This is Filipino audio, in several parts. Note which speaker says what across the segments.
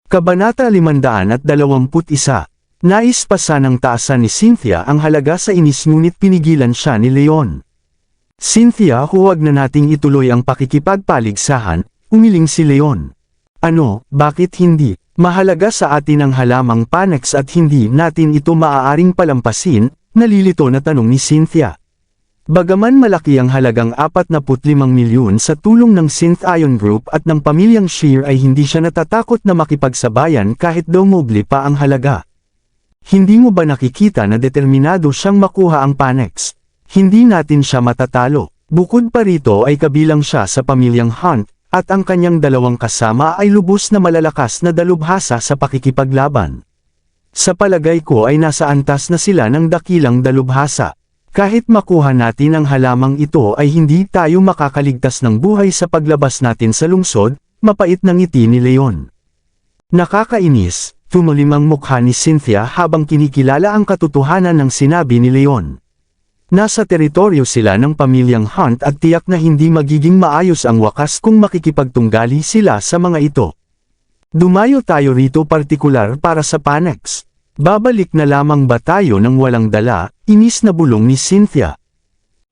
Speaker 1: Kabanata 521. Nais pa sanang taasan ni Cynthia ang halaga sa inis ngunit pinigilan siya ni Leon. Cynthia, huwag na nating ituloy ang pakikipagpaligsahan, umiling si Leon. Ano, bakit hindi? Mahalaga sa atin ang halamang Panax at hindi natin ito maaaring palampasin, nalilito na tanong ni Cynthia. Bagaman malaki ang halagang 45 milyon sa tulong ng Synth Ion Group at ng pamilyang Shear ay hindi siya natatakot na makipagsabayan kahit daw moble pa ang halaga. Hindi mo ba nakikita na determinado siyang makuha ang Panax? Hindi natin siya matatalo. Bukod pa rito ay kabilang siya sa pamilyang Hunt, at ang kanyang dalawang kasama ay lubos na malalakas na dalubhasa sa pakikipaglaban. Sa palagay ko ay nasa antas na sila ng dakilang dalubhasa. Kahit makuha natin ang halamang ito ay hindi tayo makakaligtas ng buhay sa paglabas natin sa lungsod, mapait ng ngiti ni Leon. Nakakainis, tumalim ang mukha ni Cynthia habang kinikilala ang katotohanan ng sinabi ni Leon. Nasa teritoryo sila ng pamilyang Hunt at tiyak na hindi magiging maayos ang wakas kung makikipagtunggali sila sa mga ito. Dumayo tayo rito partikular para sa Panax. Babalik na lamang ba tayo ng walang dala, inis na bulong ni Cynthia.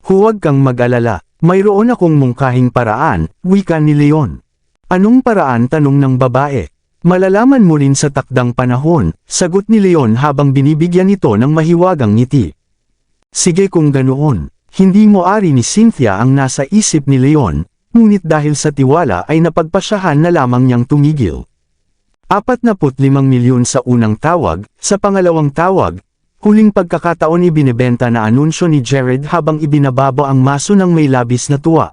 Speaker 1: Huwag kang mag-alala, mayroon akong mungkahing paraan, wika ni Leon. Anong paraan, tanong ng babae? Malalaman mo rin sa takdang panahon, sagot ni Leon habang binibigyan ito ng mahiwagang ngiti. Sige kung ganoon, hindi mo ari ni Cynthia ang nasa isip ni Leon, ngunit dahil sa tiwala ay napagpasyahan na lamang niyang tumigil. 45 milyon sa unang tawag, sa pangalawang tawag, huling pagkakataon ibinebenta na anunsyo ni Jared habang ibinababo ang maso ng may labis na tuwa.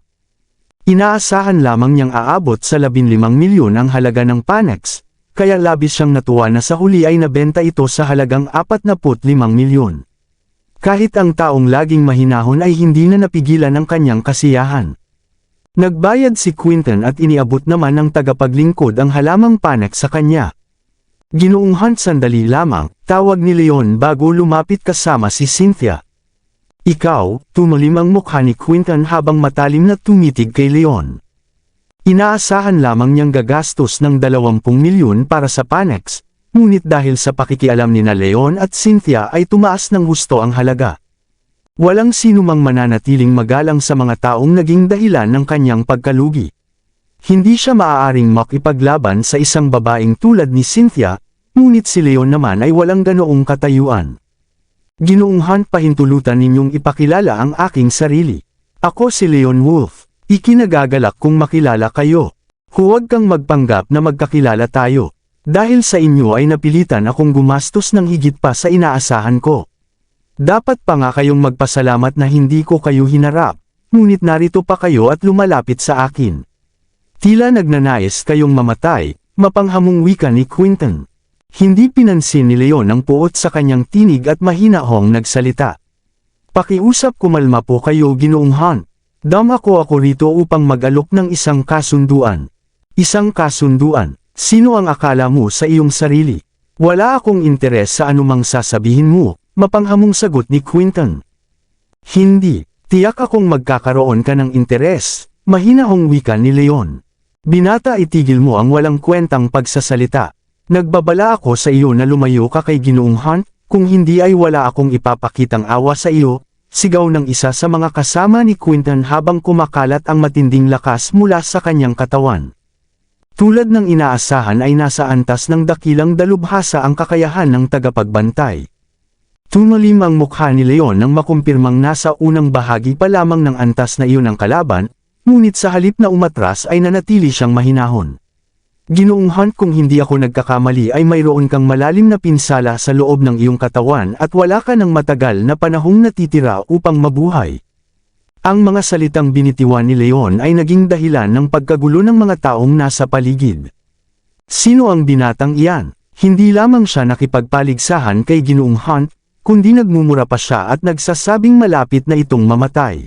Speaker 1: Inaasahan lamang niyang aabot sa 15 milyon ang halaga ng Panax, kaya labis siyang natuwa na sa huli ay nabenta ito sa halagang 45 milyon. Kahit ang taong laging mahinahon ay hindi na napigilan ang kanyang kasiyahan. Nagbayad si Quinton at iniabot naman ng tagapaglingkod ang halamang Panax sa kanya. Ginoong Hunt, sandali lamang, tawag ni Leon bago lumapit kasama si Cynthia. Ikaw, tumalim ang mukha ni Quinton habang matalim na tumitig kay Leon. Inaasahan lamang niyang gagastos ng 20 milyon para sa Panax, ngunit dahil sa pakikialam ni na Leon at Cynthia ay tumaas ng husto ang halaga. Walang sinumang mananatiling magalang sa mga taong naging dahilan ng kanyang pagkalugi. Hindi siya maaaring makipaglaban sa isang babaeng tulad ni Cynthia, ngunit si Leon naman ay walang ganoong katayuan. Ginoong Hunt, pahintulutan ninyong ipakilala ang aking sarili. Ako si Leon Wolf, ikinagagalak kung makilala kayo. Huwag kang magpanggap na magkakilala tayo. Dahil sa inyo ay napilitan akong gumastos ng higit pa sa inaasahan ko. Dapat pa nga kayong magpasalamat na hindi ko kayo hinarap, ngunit narito pa kayo at lumalapit sa akin. Tila nagnanais kayong mamatay, mapanghamong wika ni Quinton. Hindi pinansin ni Leon ang puot sa kanyang tinig at mahinahong nagsalita. Pakiusap, kumalma po kayo, Ginoong Hunt. Dama ko ako rito upang mag-alok ng isang kasunduan. Isang kasunduan? Sino ang akala mo sa iyong sarili? Wala akong interes sa anumang sasabihin mo, mapanghamong sagot ni Quinton. Hindi, tiyak akong magkakaroon ka ng interes, mahinahong wika ni Leon. Binata, itigil mo ang walang kwentang pagsasalita. Nagbabala ako sa iyo na lumayo ka kay Ginoong Hunt, kung hindi ay wala akong ipapakitang awa sa iyo, sigaw ng isa sa mga kasama ni Quinton habang kumakalat ang matinding lakas mula sa kanyang katawan. Tulad ng inaasahan ay nasa antas ng dakilang dalubhasa ang kakayahan ng tagapagbantay. Tumalim ang mukha ni Leon nang makumpirmang nasa unang bahagi pa lamang ng antas na iyon ang kalaban, ngunit sa halip na umatras ay nanatili siyang mahinahon. Ginoong Hunt, kung hindi ako nagkakamali ay mayroon kang malalim na pinsala sa loob ng iyong katawan at wala ka ng matagal na panahong natitira upang mabuhay. Ang mga salitang binitiwan ni Leon ay naging dahilan ng pagkagulo ng mga taong nasa paligid. Sino ang binatang iyan? Hindi lamang siya nakipagpaligsahan kay Ginoong Hunt, kundi nagmumura pa siya at nagsasabing malapit na itong mamatay.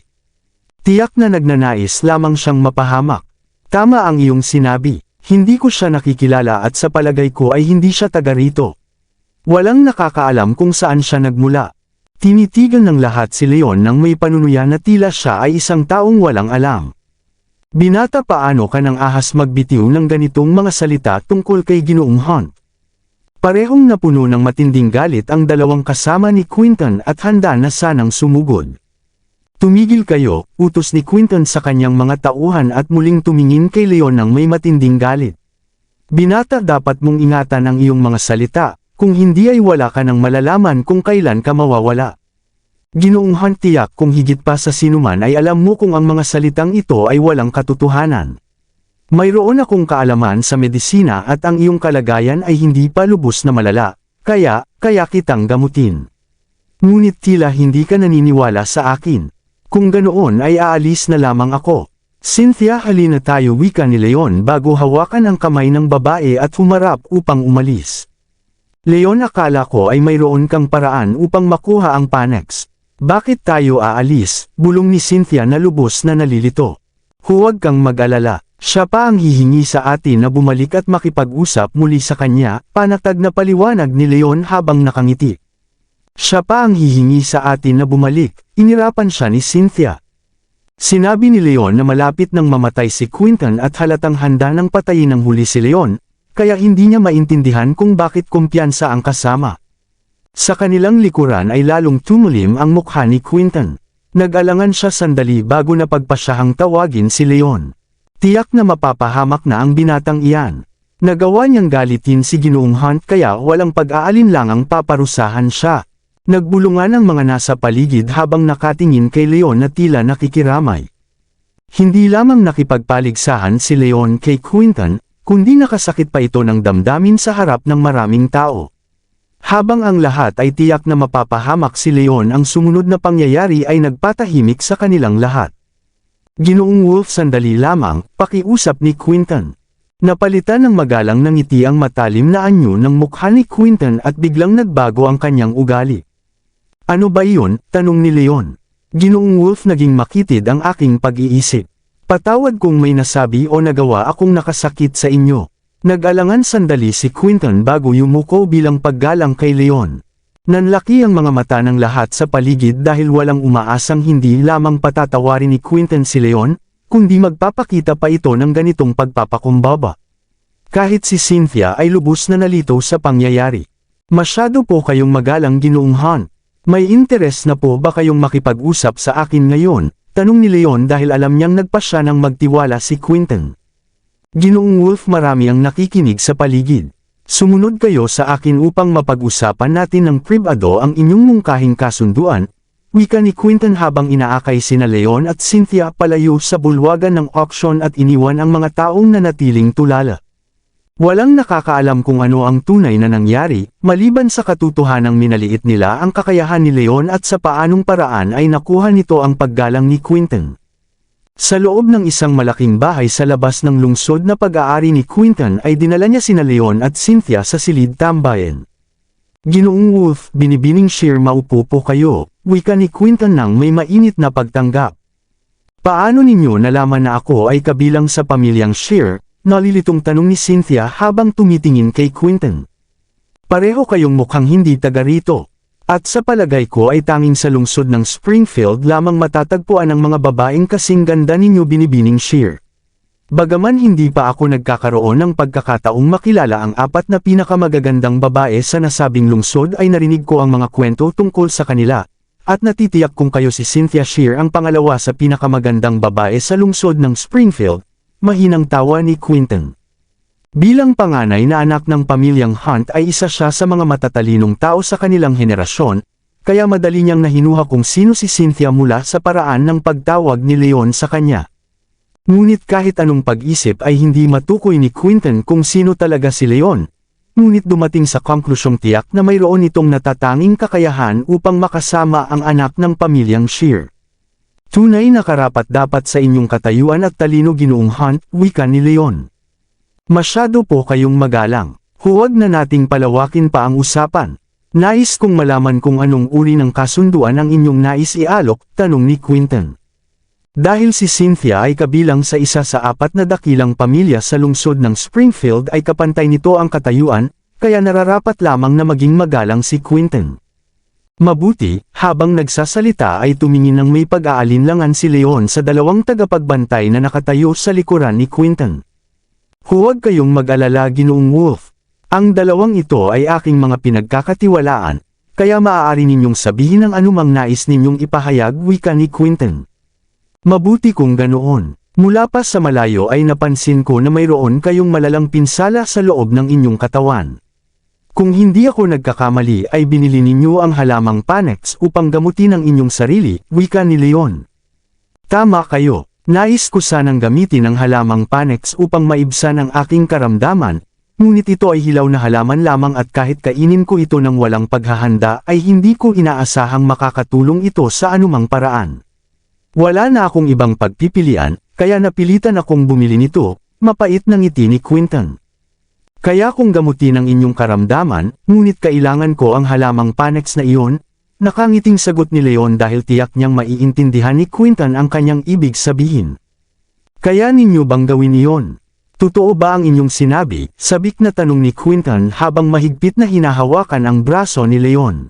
Speaker 1: Tiyak na nagnanais lamang siyang mapahamak. Tama ang iyong sinabi, hindi ko siya nakikilala at sa palagay ko ay hindi siya taga rito. Walang nakakaalam kung saan siya nagmula. Tinitigan ng lahat si Leon nang may panunuya na tila siya ay isang taong walang alam. Binata, paano ka ng ahas magbitiw ng ganitong mga salita tungkol kay Ginoong Hunt? Parehong napuno ng matinding galit ang dalawang kasama ni Quinton at handa na sanang sumugod. Tumigil kayo, utos ni Quinton sa kanyang mga tauhan at muling tumingin kay Leon ng may matinding galit. Binata, dapat mong ingatan ang iyong mga salita, kung hindi ay wala ka nang malalaman kung kailan ka mawawala. Ginoong Hunt, tiyak kung higit pa sa sinuman ay alam mo kung ang mga salitang ito ay walang katotohanan. Mayroon akong kaalaman sa medisina at ang iyong kalagayan ay hindi pa lubos na malala, kaya kitang gamutin. Ngunit tila hindi ka naniniwala sa akin. Kung ganoon ay aalis na lamang ako. Cynthia, halina tayo, wika ni Leon bago hawakan ang kamay ng babae at humarap upang umalis. Leon, akala ko ay mayroon kang paraan upang makuha ang Panax. Bakit tayo aalis? Bulong ni Cynthia na lubos na nalilito. Huwag kang mag-alala, siya pa ang hihingi sa atin na bumalik at makipag-usap muli sa kanya, panatag na paliwanag ni Leon habang nakangiti. Siya pa ang hihingi sa atin na bumalik, inirapan siya ni Cynthia. Sinabi ni Leon na malapit nang mamatay si Quinton at halatang handa nang patayin ng huli si Leon, kaya hindi niya maintindihan kung bakit kumpiyansa ang kasama. Sa kanilang likuran ay lalong tumulim ang mukha ni Quinton. Nag-alangan siya sandali bago napagpasyahang tawagin si Leon. Tiyak na mapapahamak na ang binatang iyan. Nagawa niyang galitin si Ginoong Hunt kaya walang pag-aalinlangang paparusahan siya. Nagbulungan ang mga nasa paligid habang nakatingin kay Leon na tila nakikiramay. Hindi lamang nakipagpaligsahan si Leon kay Quinton, kundi nakasakit pa ito ng damdamin sa harap ng maraming tao. Habang ang lahat ay tiyak na mapapahamak si Leon, ang sumunod na pangyayari ay nagpatahimik sa kanilang lahat. Ginoong Wolf, sandali lamang, pakiusap ni Quinton. Napalitan ng magalang na ngiti ang matalim na anyo ng mukha ni Quinton at biglang nagbago ang kanyang ugali. Ano ba iyon? Tanong ni Leon. Ginoong Wolf, naging makitid ang aking pag-iisip. Patawad kung may nasabi o nagawa akong nakasakit sa inyo. Nag-alangan sandali si Quinton bago yumuko bilang paggalang kay Leon. Nanlaki ang mga mata ng lahat sa paligid dahil walang umaasang hindi lamang patatawarin ni Quinton si Leon, kundi magpapakita pa ito ng ganitong pagpapakumbaba. Kahit si Cynthia ay lubos na nalito sa pangyayari. Masyado po kayong magalang, Ginoong Hunt. May interes na po ba kayong makipag-usap sa akin ngayon? Tanong ni Leon dahil alam niyang nagpasya ng magtiwala si Quinton. Ginoong Wolf, marami ang nakikinig sa paligid. Sumunod kayo sa akin upang mapag-usapan natin ng pribado ang inyong mungkahing kasunduan, wika ni Quinton habang inaakay sina Leon at Cynthia palayo sa bulwagan ng auction at iniwan ang mga taong nanatiling tulala. Walang nakakaalam kung ano ang tunay na nangyari, maliban sa katotohanang minaliit nila ang kakayahan ni Leon at sa paanong paraan ay nakuha nito ang paggalang ni Quinton. Sa loob ng isang malaking bahay sa labas ng lungsod na pag-aari ni Quinton ay dinala niya sina Leon at Cynthia sa silid tambayan. Ginoong Wolf, binibining Shear, maupo po kayo, wika ni Quinton nang may mainit na pagtanggap. Paano ninyo nalaman na ako ay kabilang sa pamilyang Shear? Nalilitong tanong ni Cynthia habang tumitingin kay Quinton. Pareho kayong mukhang hindi taga rito. At sa palagay ko ay tanging sa lungsod ng Springfield lamang matatagpuan ang mga babaeng kasing ganda ninyo, binibining Shear. Bagaman hindi pa ako nagkakaroon ng pagkakataong makilala ang 4 na pinakamagagandang babae sa nasabing lungsod, ay narinig ko ang mga kwento tungkol sa kanila, at natitiyak kung kayo si Cynthia Shear ang pangalawa sa pinakamagandang babae sa lungsod ng Springfield. Mahinang tawa ni Quinton. Bilang panganay na anak ng pamilyang Hunt ay isa siya sa mga matatalinong tao sa kanilang henerasyon, kaya madali niyang nahinuha kung sino si Cynthia mula sa paraan ng pagtawag ni Leon sa kanya. Ngunit kahit anong pag-isip ay hindi matukoy ni Quinton kung sino talaga si Leon, ngunit dumating sa konklusyong tiyak na mayroon itong natatanging kakayahan upang makasama ang anak ng pamilyang Shear. Tunay na karapat-dapat sa inyong katayuan at talino, Ginoong Hunt, wika ni Leon. Masyado po kayong magalang. Huwag na nating palawakin pa ang usapan. Nais kong malaman kung anong uri ng kasunduan ang inyong nais ialok, tanong ni Quinton. Dahil si Cynthia ay kabilang sa isa sa 4 na dakilang pamilya sa lungsod ng Springfield ay kapantay nito ang katayuan, kaya nararapat lamang na maging magalang si Quinton. Mabuti, habang nagsasalita ay tumingin ng may pag-aalinlangan si Leon sa dalawang tagapagbantay na nakatayo sa likuran ni Quinton. Huwag kayong mag-alala, Ginoong Wolf. Ang dalawang ito ay aking mga pinagkakatiwalaan, kaya maaari ninyong sabihin ang anumang nais ninyong ipahayag, wika ni Quinton. Mabuti kung ganoon. Mula pa sa malayo ay napansin ko na mayroon kayong malalang pinsala sa loob ng inyong katawan. Kung hindi ako nagkakamali ay binili ninyo ang halamang Panax upang gamutin ang inyong sarili, wika ni Leon. Tama kayo, nais ko sanang gamitin ang halamang Panax upang maibsan ang aking karamdaman, ngunit ito ay hilaw na halaman lamang at kahit kainin ko ito ng walang paghahanda ay hindi ko inaasahang makakatulong ito sa anumang paraan. Wala na akong ibang pagpipilian, kaya napilitan akong bumili nito, mapait na ngiti ni Quinton. Kaya kung gamutin ang inyong karamdaman, ngunit kailangan ko ang halamang Panax na iyon, nakangiting sagot ni Leon dahil tiyak niyang maiintindihan ni Quinton ang kanyang ibig sabihin. Kaya ninyo bang gawin iyon? Totoo ba ang inyong sinabi? Sabik na tanong ni Quinton habang mahigpit na hinahawakan ang braso ni Leon.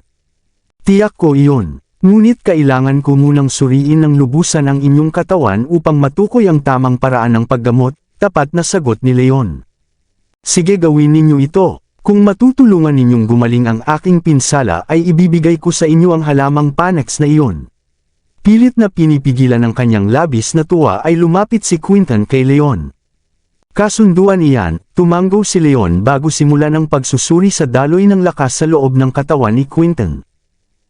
Speaker 1: Tiyak ko iyon. Ngunit kailangan ko munang suriin ng lubusan ang inyong katawan upang matukoy ang tamang paraan ng paggamot, tapat na sagot ni Leon. Sige, gawin ninyo ito. Kung matutulungan ninyong gumaling ang aking pinsala ay ibibigay ko sa inyo ang halamang Panax na iyon. Pilit na pinipigilan ng kanyang labis na tuwa ay lumapit si Quinton kay Leon. Kasunduan iyan, tumanggo si Leon bago simulan ang pagsusuri sa daloy ng lakas sa loob ng katawan ni Quinton.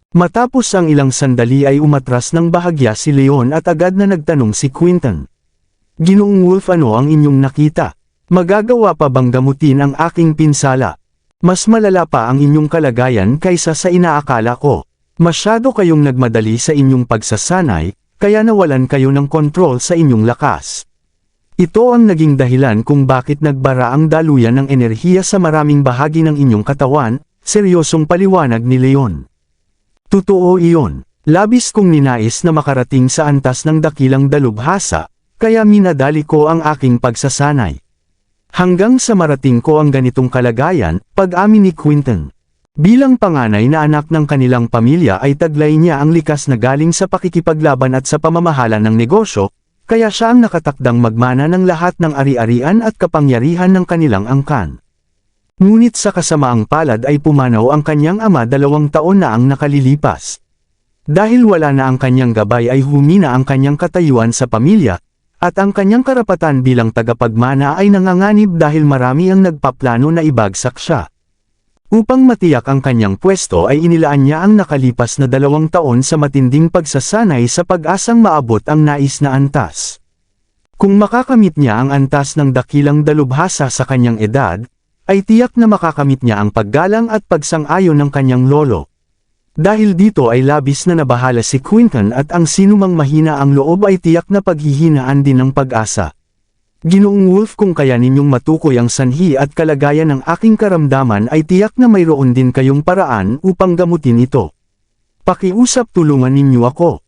Speaker 1: Matapos ang ilang sandali ay umatras ng bahagya si Leon at agad na nagtanong si Quinton. Ginoong Wolf, ano ang inyong nakita? Magagawa pa bang gamutin ang aking pinsala? Mas malala pa ang inyong kalagayan kaysa sa inaakala ko. Masyado kayong nagmadali sa inyong pagsasanay, kaya nawalan kayo ng kontrol sa inyong lakas. Ito ang naging dahilan kung bakit nagbara ang daluyan ng enerhiya sa maraming bahagi ng inyong katawan, seryosong paliwanag ni Leon. Totoo iyon. Labis kong ninais na makarating sa antas ng dakilang dalubhasa, kaya minadali ko ang aking pagsasanay. Hanggang sa marating ko ang ganitong kalagayan, pag-amin ni Quinton. Bilang panganay na anak ng kanilang pamilya ay taglay niya ang likas na galing sa pakikipaglaban at sa pamamahala ng negosyo, kaya siya ang nakatakdang magmana ng lahat ng ari-arian at kapangyarihan ng kanilang angkan. Ngunit sa kasamaang palad ay pumanaw ang kanyang ama 2 taon na ang nakalilipas. Dahil wala na ang kanyang gabay ay humina ang kanyang katayuan sa pamilya, at ang kanyang karapatan bilang tagapagmana ay nanganganib dahil marami ang nagpaplano na ibagsak siya. Upang matiyak ang kanyang pwesto ay inilaan niya ang nakalipas na 2 taon sa matinding pagsasanay sa pag-asang maabot ang nais na antas. Kung makakamit niya ang antas ng dakilang dalubhasa sa kanyang edad, ay tiyak na makakamit niya ang paggalang at pagsang-ayon ng kanyang lolo. Dahil dito ay labis na nabahala si Quinton at ang sinumang mahina ang loob ay tiyak na paghihinaan din ng pag-asa. Ginoong Wolf, kung kaya ninyong matukoy ang sanhi at kalagayan ng aking karamdaman ay tiyak na mayroon din kayong paraan upang gamutin ito. Pakiusap, tulungan ninyo ako.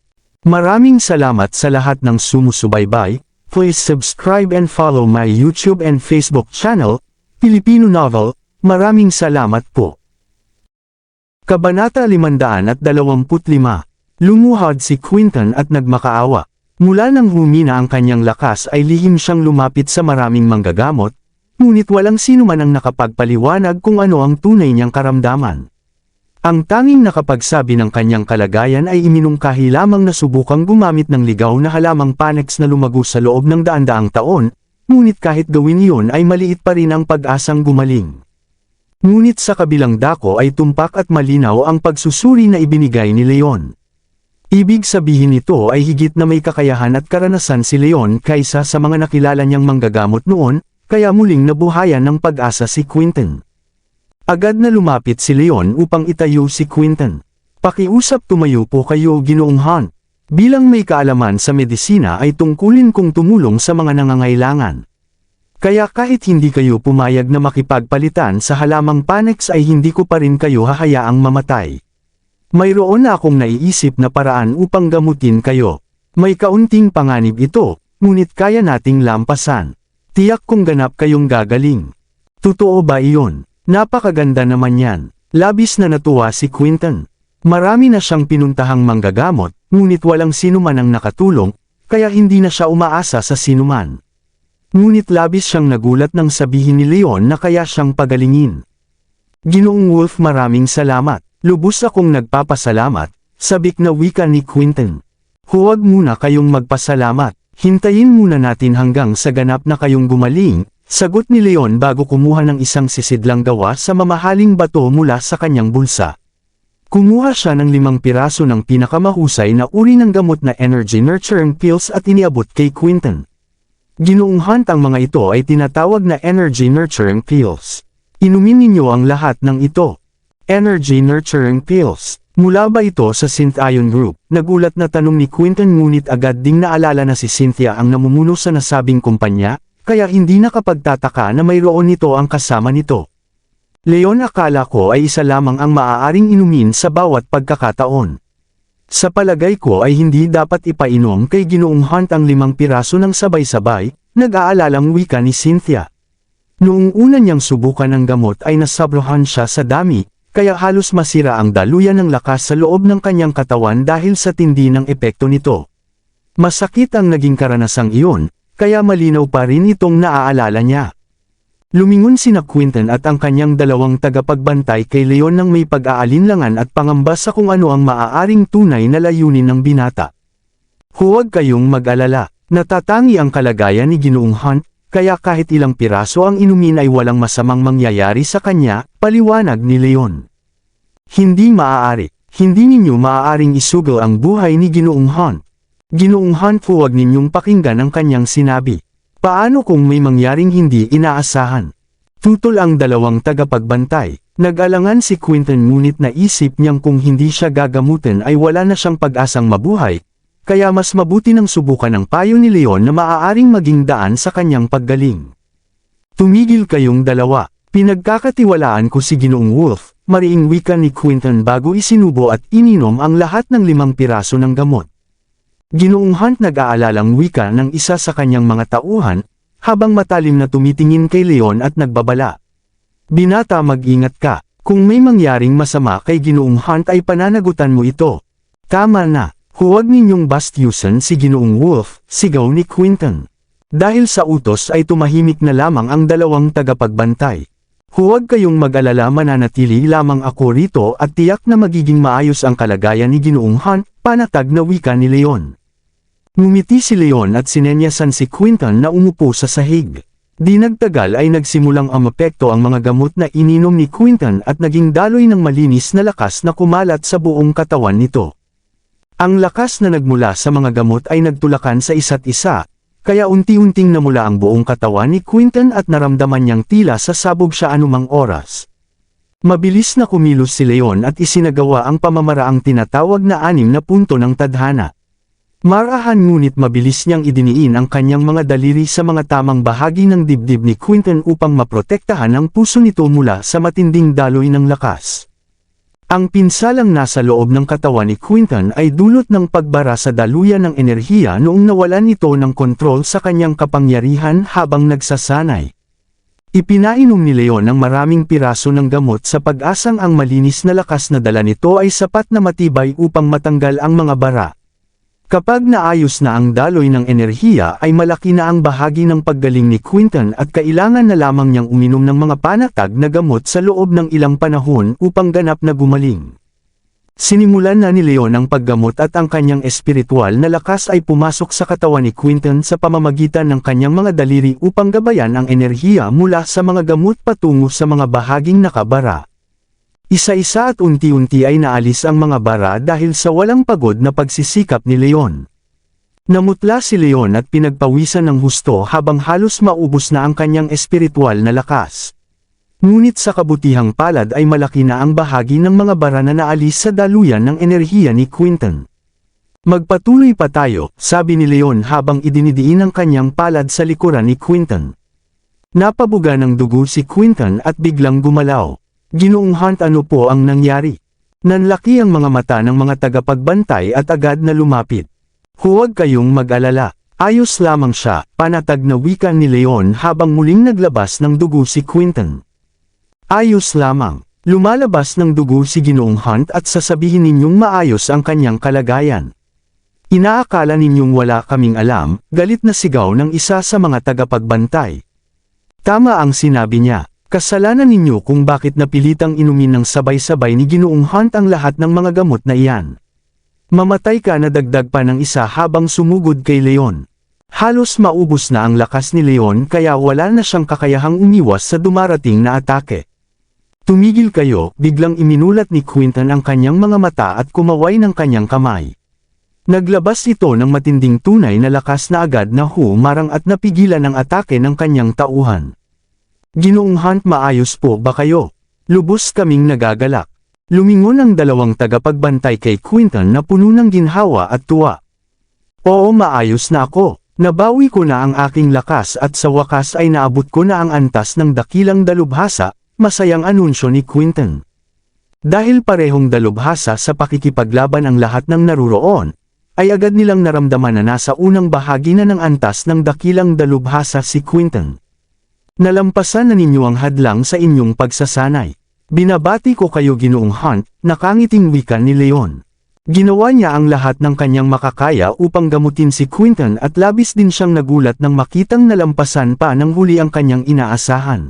Speaker 1: Maraming salamat sa lahat ng sumusubaybay. Please subscribe and follow my YouTube and Facebook channel, Filipino Novel. Maraming salamat po. Kabanata 525. Lumuhad si Quinton at nagmakaawa. Mula nang humina ang kanyang lakas ay lihim siyang lumapit sa maraming manggagamot, ngunit walang sino man ang nakapagpaliwanag kung ano ang tunay niyang karamdaman. Ang tanging nakapagsabi ng kanyang kalagayan ay iminungkahi lamang na subukang gumamit ng ligaw na halamang Panax na lumago sa loob ng daan-daang taon, ngunit kahit gawin iyon ay maliit pa rin ang pag-asang gumaling. Ngunit sa kabilang dako ay tumpak at malinaw ang pagsusuri na ibinigay ni Leon. Ibig sabihin nito ay higit na may kakayahan at karanasan si Leon kaysa sa mga nakilala niyang manggagamot noon, kaya muling nabuhayan ng pag-asa si Quinton. Agad na lumapit si Leon upang itayo si Quinton. Pakiusap, tumayo po kayo, Ginoong Hunt. Bilang may kaalaman sa medisina ay tungkulin kong tumulong sa mga nangangailangan. Kaya kahit hindi kayo pumayag na makipagpalitan sa halamang Panax ay hindi ko pa rin kayo hahayaang mamatay. Mayroon na akong naiisip na paraan upang gamutin kayo. May kaunting panganib ito, ngunit kaya nating lampasan. Tiyak kong ganap kayong gagaling. Totoo ba iyon? Napakaganda naman yan. Labis na natuwa si Quinton. Marami na siyang pinuntahang manggagamot, ngunit walang sinuman ang nakatulong, kaya hindi na siya umaasa sa sinuman. Ngunit labis siyang nagulat nang sabihin ni Leon na kaya siyang pagalingin. Ginoong Wolf, maraming salamat. Lubos akong nagpapasalamat, sabik na wika ni Quinton. Huwag muna kayong magpasalamat, hintayin muna natin hanggang sa ganap na kayong gumaling, sagot ni Leon bago kumuha ng isang sisidlang gawa sa mamahaling bato mula sa kanyang bulsa. Kumuha siya ng 5 piraso ng pinakamahusay na uri ng gamot na energy nurturing pills at iniabot kay Quinton. Ginoong Hunt, ang mga ito ay tinatawag na energy nurturing pills. Inumin ninyo ang lahat ng ito. Energy nurturing pills. Mula ba ito sa Synth Ion Group? Nagulat na tanong ni Quinton, ngunit agad ding naalala na si Cynthia ang namumuno sa nasabing kumpanya, kaya hindi nakapagtataka na mayroon nito ang kasama nito. Leon, akala ko ay isa lamang ang maaaring inumin sa bawat pagkakataon. Sa palagay ko ay hindi dapat ipainom kay Ginoong Hunt ang 5 piraso ng sabay-sabay, nag-aalalang wika ni Cynthia. Noong una niyang subukan ng gamot ay nasobrahan siya sa dami, kaya halos masira ang daluyan ng lakas sa loob ng kanyang katawan dahil sa tindi ng epekto nito. Masakit ang naging karanasang iyon, kaya malinaw pa rin itong naaalala niya. Lumingon sina Quinton at ang kanyang 2 tagapagbantay kay Leon nang may pag-aalinlangan at pangamba sa kung ano ang maaaring tunay na layunin ng binata. Huwag kayong mag-alala, natatangi ang kalagayan ni Ginoong Hunt, kaya kahit ilang piraso ang inumin ay walang masamang mangyayari sa kanya, paliwanag ni Leon. Hindi maaari, hindi ninyo maaaring isugal ang buhay ni Ginoong Hunt. Ginoong Hunt, huwag ninyong pakinggan ang kanyang sinabi. Paano kung may mangyaring hindi inaasahan? Tutol ang 2 tagapagbantay. Nag-alangan si Quinton, ngunit naisip niyang kung hindi siya gagamutin ay wala na siyang pag-asang mabuhay, kaya mas mabuti nang subukan ang payo ni Leon na maaaring maging daan sa kanyang paggaling. Tumigil kayong 2. Pinagkakatiwalaan ko si Ginoong Wolf, mariing wika ni Quinton bago isinubo at ininom ang lahat ng 5 piraso ng gamot. Ginoong Hunt, nag-aalalang wika ng isa sa kanyang mga tauhan, habang matalim na tumitingin kay Leon at nagbabala. Binata, mag-ingat ka, kung may mangyaring masama kay Ginoong Hunt ay pananagutan mo ito. Tama na. Huwag ninyong bastyusan si Ginoong Wolf, sigaw ni Quinton. Dahil sa utos ay tumahimik na lamang ang 2 tagapagbantay. Huwag kayong mag-alala, mananatili lamang ako rito at tiyak na magiging maayos ang kalagayan ni Ginoong Hunt, panatag na wika ni Leon. Ngumiti si Leon at sinenyasan si Quinton na umupo sa sahig. Di nagtagal ay nagsimulang umapekto ang mga gamot na ininom ni Quinton at naging daloy ng malinis na lakas na kumalat sa buong katawan nito. Ang lakas na nagmula sa mga gamot ay nagtulakan sa isa't isa, kaya unti-unting namula ang buong katawan ni Quinton at naramdaman niyang tila sasabog siya anumang oras. Mabilis na kumilos si Leon at isinagawa ang pamamaraang tinatawag na 6 na punto ng tadhana. Marahan, ngunit mabilis niyang idiniin ang kanyang mga daliri sa mga tamang bahagi ng dibdib ni Quinton upang maprotektahan ang puso nito mula sa matinding daloy ng lakas. Ang pinsalang nasa loob ng katawan ni Quinton ay dulot ng pagbara sa daluyan ng enerhiya noong nawalan ito ng kontrol sa kanyang kapangyarihan habang nagsasanay. Ipinainom ni Leon ang maraming piraso ng gamot sa pag-asang ang malinis na lakas na dala nito ay sapat na matibay upang matanggal ang mga bara. Kapag naayos na ang daloy ng enerhiya ay malaki na ang bahagi ng paggaling ni Quinton at kailangan na lamang niyang uminom ng mga panatag na gamot sa loob ng ilang panahon upang ganap na gumaling. Sinimulan na ni Leon ang paggamot at ang kanyang espiritual na lakas ay pumasok sa katawan ni Quinton sa pamamagitan ng kanyang mga daliri upang gabayan ang enerhiya mula sa mga gamot patungo sa mga bahaging nakabara. Isa-isa at unti-unti ay naalis ang mga bara dahil sa walang pagod na pagsisikap ni Leon. Namutla si Leon at pinagpawisan ng husto habang halos maubos na ang kanyang espiritual na lakas. Ngunit sa kabutihang palad ay malaki na ang bahagi ng mga bara na naalis sa daluyan ng enerhiya ni Quinton. Magpatuloy pa tayo, sabi ni Leon habang idinidiin ang kanyang palad sa likuran ni Quinton. Napabuga ng dugo si Quinton at biglang gumalaw. Ginoong Hunt, ano po ang nangyari? Nanlaki ang mga mata ng mga tagapagbantay at agad na lumapit. Huwag kayong mag-alala, ayos lamang siya, panatag na wika ni Leon habang muling naglabas ng dugo si Quinton. Ayos lamang, Lumalabas ng dugo si Ginoong Hunt at sasabihin ninyong maayos ang kanyang kalagayan. Inaakala ninyong wala kaming alam, galit na sigaw ng isa sa mga tagapagbantay. Tama ang sinabi niya, kasalanan ninyo kung bakit napilitang inumin ng sabay-sabay ni Ginoong Hunt ang lahat ng mga gamot na iyan. Mamatay ka na dagdag pa ng isa habang sumugod kay Leon. Halos maubos na ang lakas ni Leon kaya wala na siyang kakayahang umiwas sa dumarating na atake. Tumigil kayo, biglang iminulat ni Quinton ang kanyang mga mata at kumaway ng kanyang kamay. Naglabas ito ng matinding tunay na lakas na agad na humarang at napigilan ang atake ng kanyang tauhan. Ginoong Hunt, maayos po ba kayo? Lubos kaming nagagalak. Lumingon ang dalawang tagapagbantay kay Quinton na puno ng ginhawa at tuwa. Oo, maayos na ako. Nabawi ko na ang aking lakas at sa wakas ay naabot ko na ang antas ng dakilang dalubhasa, masayang anunsyo ni Quinton. Dahil parehong dalubhasa sa pakikipaglaban ang lahat ng naruroon, ay agad nilang naramdaman na nasa unang bahagi na ng antas ng dakilang dalubhasa si Quinton. Nalampasan na ninyo ang hadlang sa inyong pagsasanay. Binabati ko kayo, Ginoong Hunt, nakangiting wika ni Leon. Ginawa niya ang lahat ng kanyang makakaya upang gamutin si Quinton at labis din siyang nagulat nang makitang nalampasan pa ng huli ang kanyang inaasahan.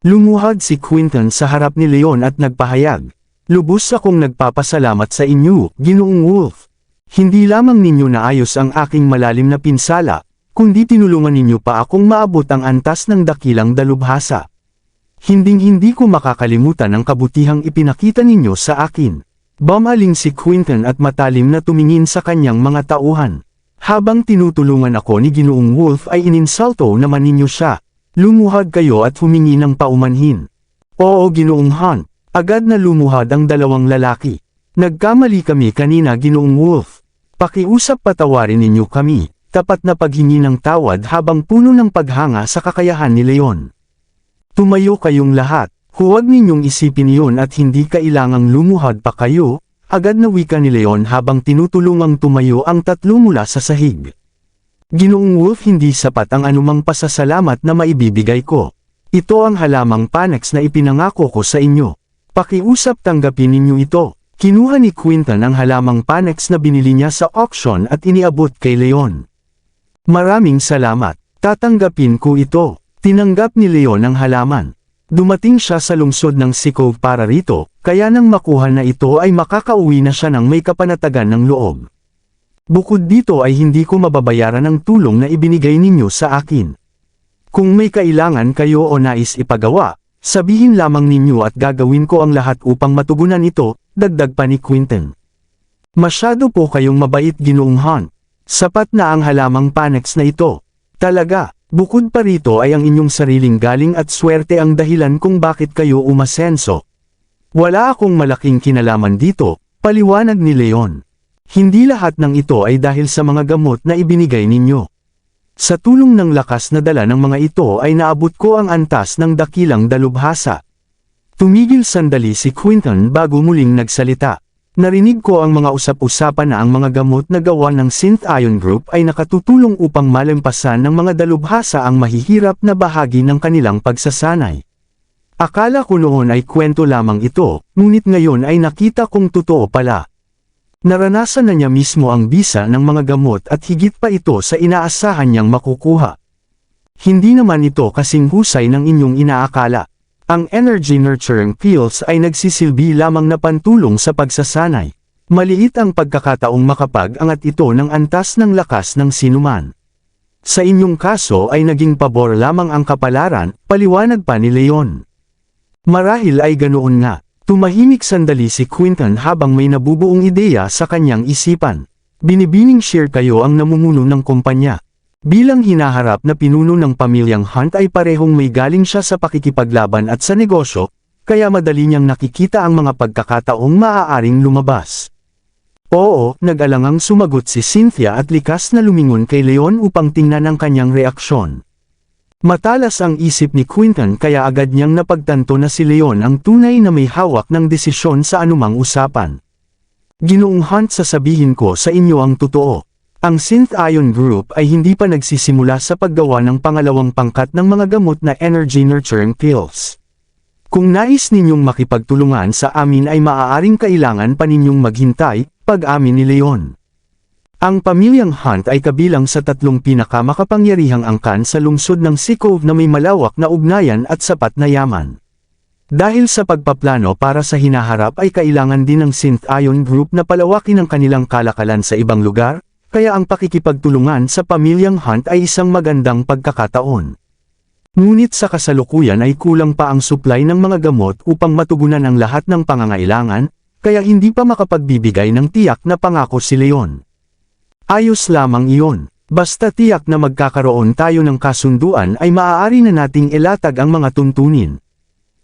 Speaker 1: Lumuhad si Quinton sa harap ni Leon at nagpahayag, "Lubos akong nagpapasalamat sa inyo, Ginoong Wolf. Hindi lamang ninyo naayos ang aking malalim na pinsala, kundi tinulungan ninyo pa akong maabot ang antas ng dakilang dalubhasa. Hinding-hindi ko makakalimutan ang kabutihang ipinakita ninyo sa akin." Bumaling si Quinton at matalim na tumingin sa kanyang mga tauhan. Habang tinutulungan ako ni Ginoong Wolf ay ininsulto naman ninyo siya. Lumuhad kayo at humingi ng paumanhin. Oo, Ginoong Hunt. Agad na lumuhad ang dalawang lalaki. Nagkamali kami kanina, Ginoong Wolf. Pakiusap, patawarin ninyo kami. Tapat na paghingi ng tawad habang puno ng paghanga sa kakayahan ni Leon. Tumayo kayong lahat. Huwag ninyong isipin iyon at hindi kailangang lumuhad pa kayo, agad na wika ni Leon habang tinutulungang tumayo ang tatlo mula sa sahig. Ginoong Wolf, hindi sapat ang anumang pasasalamat na maibibigay ko. Ito ang halamang Panax na ipinangako ko sa inyo. Pakiusap, tanggapin ninyo ito. Kinuha ni Quinton ang halamang Panax na binili niya sa auction at iniabot kay Leon. Maraming salamat. Tatanggapin ko ito. Tinanggap ni Leon ang halaman. Dumating siya sa lungsod ng Sikov para rito, kaya nang makuha na ito ay makakauwi na siya ng may kapanatagan ng loob. Bukod dito ay hindi ko mababayaran ang tulong na ibinigay ninyo sa akin. Kung may kailangan kayo o nais ipagawa, sabihin lamang ninyo at gagawin ko ang lahat upang matugunan ito, dagdag pa ni Quinton. Masyado po kayong mabait, Ginoong Hunt. Sapat na ang halamang Panax na ito. Talaga. Bukod pa rito ay ang inyong sariling galing at swerte ang dahilan kung bakit kayo umasenso. Wala akong malaking kinalaman dito, paliwanag ni Leon. Hindi lahat ng ito ay dahil sa mga gamot na ibinigay ninyo. Sa tulong ng lakas na dala ng mga ito ay naabot ko ang antas ng dakilang dalubhasa. Tumigil sandali si Quinton bago muling nagsalita. Narinig ko ang mga usap-usapan na ang mga gamot na gawa ng Synth Ion Group ay nakatutulong upang malampasan ng mga dalubhasa ang mahihirap na bahagi ng kanilang pagsasanay. Akala ko noon ay kwento lamang ito, ngunit ngayon ay nakita kong totoo pala. Naranasan na niya mismo ang bisa ng mga gamot at higit pa ito sa inaasahan niyang makukuha. Hindi naman ito kasing husay ng inyong inaakala. Ang energy nurturing pills ay nagsisilbi lamang na pantulong sa pagsasanay. Maliit ang pagkakataong makapag-angat ito ng antas ng lakas ng sinuman. Sa inyong kaso ay naging pabor lamang ang kapalaran, paliwanag pa ni Leon. Marahil ay ganoon nga. Tumahimik sandali si Quinton habang may nabubuong ideya sa kanyang isipan. Binibining share kayo ang namumuno ng kumpanya. Bilang hinaharap na pinuno ng pamilyang Hunt ay parehong may galing siya sa pakikipaglaban at sa negosyo, kaya madali niyang nakikita ang mga pagkakataong maaaring lumabas. Oo, nag-alangang sumagot si Cynthia at likas na lumingon kay Leon upang tingnan ang kanyang reaksyon. Matalas ang isip ni Quinton kaya agad niyang napagtanto na si Leon ang tunay na may hawak ng desisyon sa anumang usapan. Ginoong Hunt, sasabihin ko sa inyo ang totoo. Ang Synth Ion Group ay hindi pa nagsisimula sa paggawa ng pangalawang pangkat ng mga gamot na energy nurturing pills. Kung nais ninyong makipagtulungan sa amin ay maaaring kailangan pa ninyong maghintay, pag-amin ni Leon. Ang pamilyang Hunt ay kabilang sa 3 pinakamakapangyarihang angkan sa lungsod ng Sea Cove na may malawak na ugnayan at sapat na yaman. Dahil sa pagpaplano para sa hinaharap ay kailangan din ng Synth Ion Group na palawakin ang kanilang kalakalan sa ibang lugar, kaya ang pakikipagtulungan sa pamilyang Hunt ay isang magandang pagkakataon. Ngunit sa kasalukuyan ay kulang pa ang supply ng mga gamot upang matugunan ang lahat ng pangangailangan, kaya hindi pa makapagbibigay ng tiyak na pangako si Leon. Ayos lamang iyon, basta tiyak na magkakaroon tayo ng kasunduan ay maaari na nating ilatag ang mga tuntunin.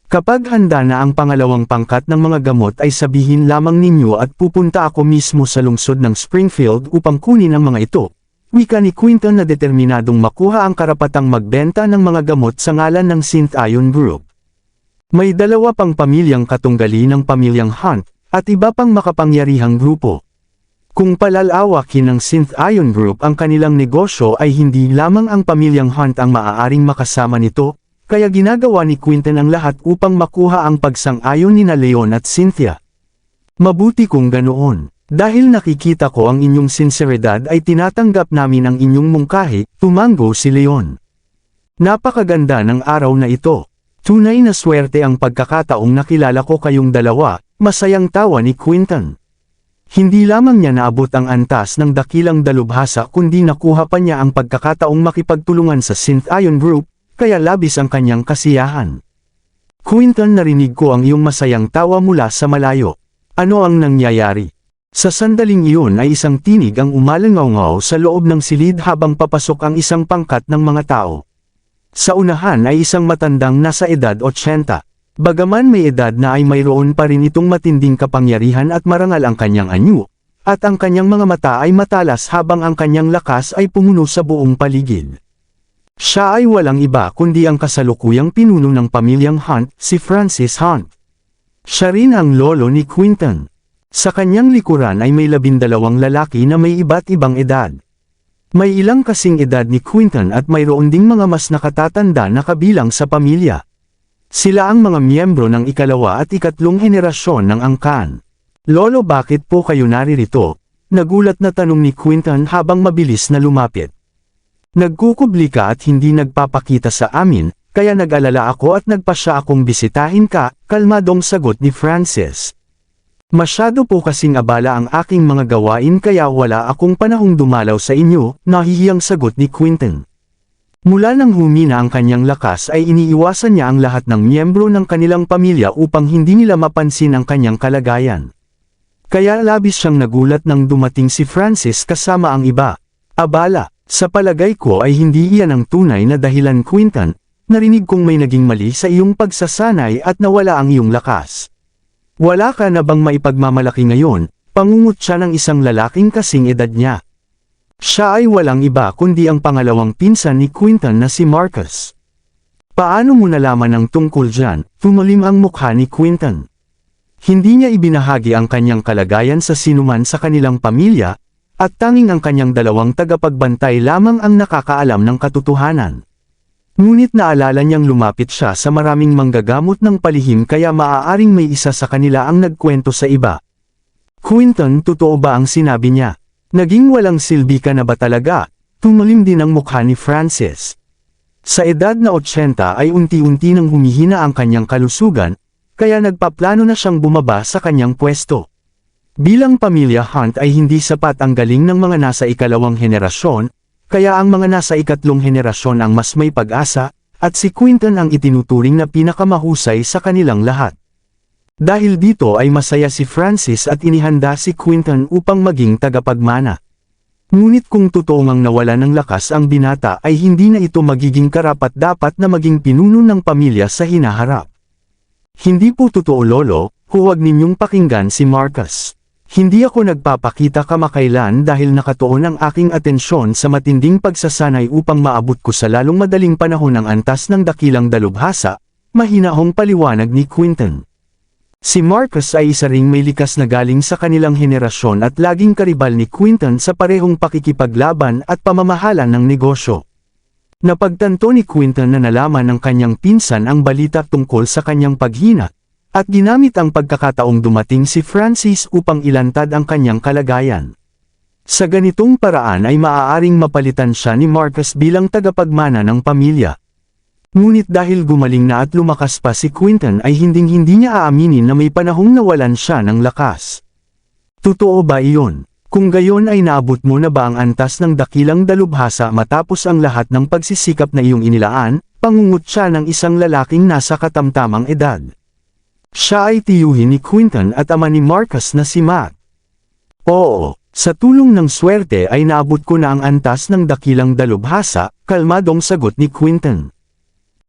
Speaker 1: Kapag handa na ang pangalawang pangkat ng mga gamot ay sabihin lamang ninyo at pupunta ako mismo sa lungsod ng Springfield upang kunin ang mga ito. Wika ni Quinton na determinadong makuha ang karapatang magbenta ng mga gamot sa ngalan ng Synth Ion Group. May 2 pang pamilyang katunggali ng pamilyang Hunt, at iba pang makapangyarihang grupo. Kung palalawakin ng Synth Ion Group ang kanilang negosyo ay hindi lamang ang pamilyang Hunt ang maaaring makasama nito, kaya ginagawa ni Quinton ang lahat upang makuha ang pagsang-ayon nina Leon at Cynthia. Mabuti kung ganoon. Dahil nakikita ko ang inyong sinseridad ay tinatanggap namin ang inyong mungkahi, tumango si Leon. Napakaganda ng araw na ito. Tunay na swerte ang pagkakataong nakilala ko kayong dalawa, masayang tawa ni Quinton. Hindi lamang niya naabot ang antas ng dakilang dalubhasa kundi nakuha pa niya ang pagkakataong makipagtulungan sa Synth Ion Group, kaya labis ang kanyang kasiyahan. Quinton, narinig ko ang iyong masayang tawa mula sa malayo. Ano ang nangyayari? Sa sandaling iyon ay isang tinig ang umalangaw-ngaw sa loob ng silid habang papasok ang isang pangkat ng mga tao. Sa unahan ay isang matandang nasa edad 80. Bagaman may edad na ay mayroon pa rin itong matinding kapangyarihan at marangal ang kanyang anyo, at ang kanyang mga mata ay matalas habang ang kanyang lakas ay pumuno sa buong paligid. Siya ay walang iba kundi ang kasalukuyang pinuno ng pamilyang Hunt, si Francis Hunt. Siya rin ang lolo ni Quinton. Sa kanyang likuran ay may 12 lalaki na may iba't ibang edad. May ilang kasing edad ni Quinton at mayroon ding mga mas nakatatanda na kabilang sa pamilya. Sila ang mga miyembro ng 2 at 3 henerasyon ng angkan. Lolo, bakit po kayo naririto? Nagulat na tanong ni Quinton habang mabilis na lumapit. Nagkukubli ka at hindi nagpapakita sa amin, kaya nag-alala ako at nagpasya akong bisitahin ka, kalmadong sagot ni Francis. Masyado po kasing abala ang aking mga gawain kaya wala akong panahong dumalaw sa inyo, nahihiyang sagot ni Quinton. Mula nang humina ang kanyang lakas ay iniiwasan niya ang lahat ng miyembro ng kanilang pamilya upang hindi nila mapansin ang kanyang kalagayan. Kaya labis siyang nagulat nang dumating si Francis kasama ang iba. Abala, sa palagay ko ay hindi iyan ang tunay na dahilan, Quinton. Narinig kong may naging mali sa iyong pagsasanay at nawala ang iyong lakas. Wala ka na bang maipagmamalaki ngayon? Pangungot siya ng isang lalaking kasing edad niya. Siya ay walang iba kundi ang pangalawang pinsan ni Quinton na si Marcus. Paano mo nalaman ang tungkol dyan? Tumalim ang mukha ni Quinton. Hindi niya ibinahagi ang kanyang kalagayan sa sinuman sa kanilang pamilya, at tanging ang kanyang 2 tagapagbantay lamang ang nakakaalam ng katotohanan. Ngunit naalala niyang lumapit siya sa maraming manggagamot ng palihim kaya maaaring may isa sa kanila ang nagkwento sa iba. Quinton, totoo ba ang sinabi niya? Naging walang silbi ka na ba talaga? Tumalim din ang mukha ni Francis. Sa edad na 80 ay unti-unti nang humihina ang kanyang kalusugan, kaya nagpaplano na siyang bumaba sa kanyang pwesto. Bilang pamilya Hunt ay hindi sapat ang galing ng mga nasa 2 henerasyon, kaya ang mga nasa 3 henerasyon ang mas may pag-asa, at si Quinton ang itinuturing na pinakamahusay sa kanilang lahat. Dahil dito ay masaya si Francis at inihanda si Quinton upang maging tagapagmana. Ngunit kung totoo ngang nawala ng lakas ang binata ay hindi na ito magiging karapat-dapat na maging pinuno ng pamilya sa hinaharap. Hindi po totoo, lolo, huwag ninyong pakinggan si Marcus. Hindi ako nagpapakita kamakailan dahil nakatuon ang aking atensyon sa matinding pagsasanay upang maabot ko sa lalong madaling panahon ang antas ng dakilang dalubhasa, mahinahong paliwanag ni Quinton. Si Marcus ay isa ring may likas na galing sa kanilang henerasyon at laging karibal ni Quinton sa parehong pakikipaglaban at pamamahala ng negosyo. Napagtanto ni Quinton na nalaman ng kanyang pinsan ang balita tungkol sa kanyang paghina, at ginamit ang pagkakataong dumating si Francis upang ilantad ang kanyang kalagayan. Sa ganitong paraan ay maaaring mapalitan siya ni Marcus bilang tagapagmana ng pamilya. Ngunit dahil gumaling na at lumakas pa si Quinton ay hinding-hindi niya aaminin na may panahong nawalan siya ng lakas. Totoo ba iyon? Kung gayon ay naabot mo na ba ang antas ng dakilang dalubhasa matapos ang lahat ng pagsisikap na iyong inilaan, pangungut siya ng isang lalaking nasa katamtamang edad. Siya ay tiyuhin ni Quinton at ama ni Marcus na si Matt. Oo, sa tulong ng swerte ay naabot ko na ang antas ng dakilang dalubhasa, kalmadong sagot ni Quinton.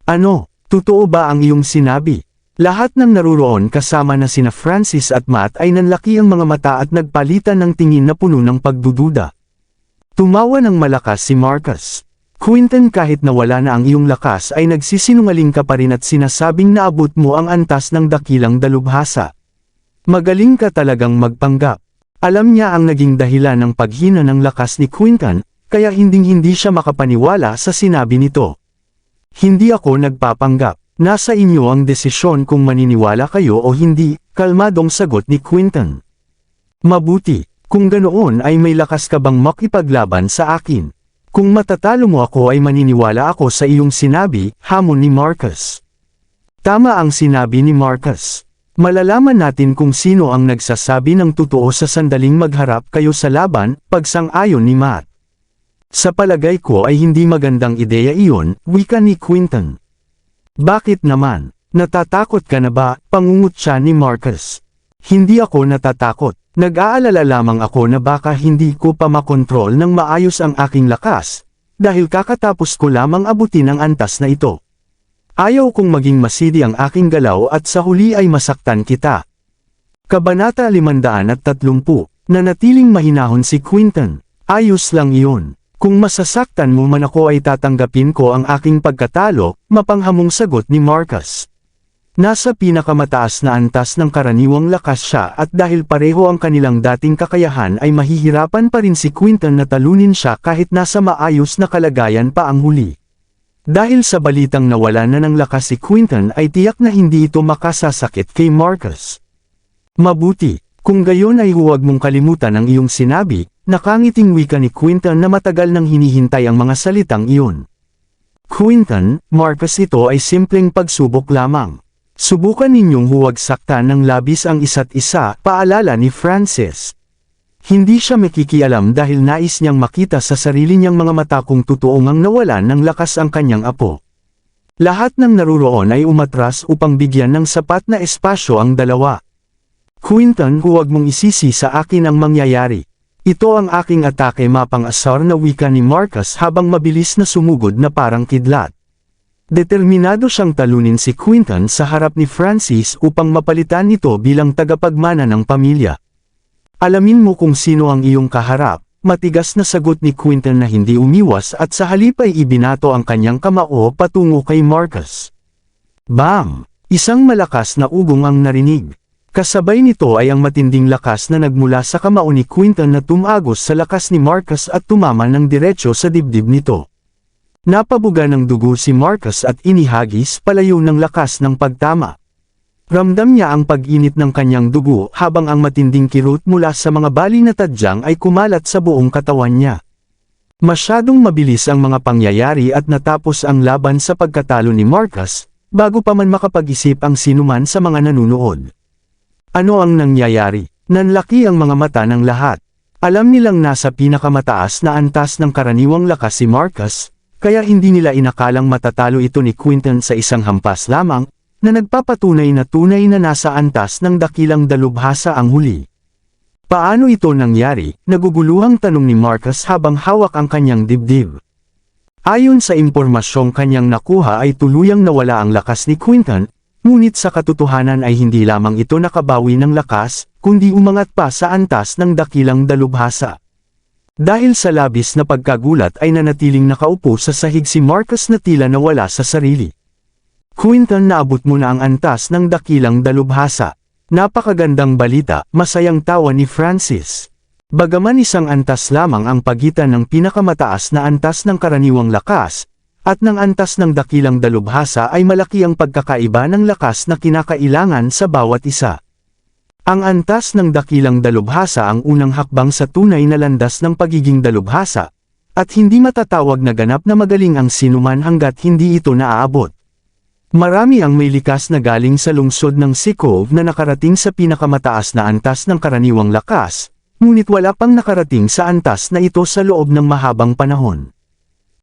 Speaker 1: Ano, totoo ba ang iyong sinabi? Lahat ng naruroon kasama na sina Francis at Matt ay nanlaki ang mga mata at nagpalitan ng tingin na puno ng pagdududa. Tumawa ng malakas si Marcus. Quinton, kahit nawala na ang iyong lakas ay nagsisinungaling ka pa rin at sinasabing naabot mo ang antas ng dakilang dalubhasa. Magaling ka talagang magpanggap. Alam niya ang naging dahilan ng paghina ng lakas ni Quinton, kaya hinding-hindi siya makapaniwala sa sinabi nito. Hindi ako nagpapanggap. Nasa inyo ang desisyon kung maniniwala kayo o hindi, kalmadong sagot ni Quinton. Mabuti, kung ganoon ay may lakas ka bang makipaglaban sa akin? Kung matatalo mo ako ay maniniwala ako sa iyong sinabi, hamon ni Marcus. Tama ang sinabi ni Marcus. Malalaman natin kung sino ang nagsasabi ng totoo sa sandaling magharap kayo sa laban, pagsang-ayon ni Matt. Sa palagay ko ay hindi magandang ideya iyon, wika ni Quinton. Bakit naman? Natatakot ka na ba? Pangungut siya ni Marcus. Hindi ako natatakot. Nag-aalala lamang ako na baka hindi ko pa makontrol ng maayos ang aking lakas, dahil kakatapos ko lamang abutin ang antas na ito. Ayaw kong maging masidi ang aking galaw at sa huli ay masaktan kita. Kabanata 530, nanatiling mahinahon si Quinton. Ayos lang iyon. Kung masasaktan mo man ako ay tatanggapin ko ang aking pagkatalo, mapanghamong sagot ni Marcus. Nasa pinakamataas na antas ng karaniwang lakas siya at dahil pareho ang kanilang dating kakayahan ay mahihirapan pa rin si Quinton na talunin siya kahit nasa maayos na kalagayan pa ang huli. Dahil sa balitang nawala na ng lakas si Quinton ay tiyak na hindi ito makasasakit kay Marcus. Mabuti, kung gayon ay huwag mong kalimutan ang iyong sinabi. Nakangiting wika ni Quinton na matagal nang hinihintay ang mga salitang iyon. Quinton, Marcus, ito ay simpleng pagsubok lamang. Subukan ninyong huwag saktan ng labis ang isa't isa, paalala ni Francis. Hindi siya makikialam dahil nais niyang makita sa sarili niyang mga mata kung totoo ngang nawalan ng lakas ang kanyang apo. Lahat ng naruroon ay umatras upang bigyan ng sapat na espasyo ang dalawa. Quinton, huwag mong isisi sa akin ang mangyayari. Ito ang aking atake, mapang-asar na wika ni Marcus habang mabilis na sumugod na parang kidlat. Determinado siyang talunin si Quinton sa harap ni Francis upang mapalitan ito bilang tagapagmana ng pamilya. Alamin mo kung sino ang iyong kaharap, matigas na sagot ni Quinton na hindi umiwas at sa halip ay ibinato ang kanyang kamao patungo kay Marcus. Bam! Isang malakas na ugong ang narinig. Kasabay nito ay ang matinding lakas na nagmula sa kamao ni Quinton na tumagos sa lakas ni Marcus at tumama ng diretso sa dibdib nito. Napabuga ng dugo si Marcus at inihagis palayo ng lakas ng pagtama. Ramdam niya ang pag-init ng kanyang dugo habang ang matinding kirot mula sa mga bali na tadyang ay kumalat sa buong katawan niya. Masyadong mabilis ang mga pangyayari at natapos ang laban sa pagkatalo ni Marcus, bago pa man makapag-isip ang sinuman sa mga nanunood. Ano ang nangyayari? Nanlaki ang mga mata ng lahat. Alam nilang nasa pinakamataas na antas ng karaniwang lakas si Marcus, kaya hindi nila inakalang matatalo ito ni Quinton sa isang hampas lamang, na nagpapatunay na tunay na nasa antas ng dakilang dalubhasa ang huli. Paano ito nangyari? Naguguluhang tanong ni Marcus habang hawak ang kanyang dibdib. Ayon sa impormasyong kanyang nakuha ay tuluyang nawala ang lakas ni Quinton, ngunit sa katotohanan ay hindi lamang ito nakabawi ng lakas, kundi umangat pa sa antas ng dakilang dalubhasa. Dahil sa labis na pagkagulat ay nanatiling nakaupo sa sahig si Marcus na tila nawala sa sarili. Quinton, naabot mo na ang antas ng dakilang dalubhasa. Napakagandang balita, masayang tawa ni Francis. Bagaman isang antas lamang ang pagitan ng pinakamataas na antas ng karaniwang lakas, At ng antas ng dakilang dalubhasa ay malaki ang pagkakaiba ng lakas na kinakailangan sa bawat isa. Ang antas ng dakilang dalubhasa ang unang hakbang sa tunay na landas ng pagiging dalubhasa, at hindi matatawag na ganap na magaling ang sinuman hanggat hindi ito naaabot. Marami ang may likas na galing sa lungsod ng Sikov na nakarating sa pinakamataas na antas ng karaniwang lakas, ngunit wala pang nakarating sa antas na ito sa loob ng mahabang panahon.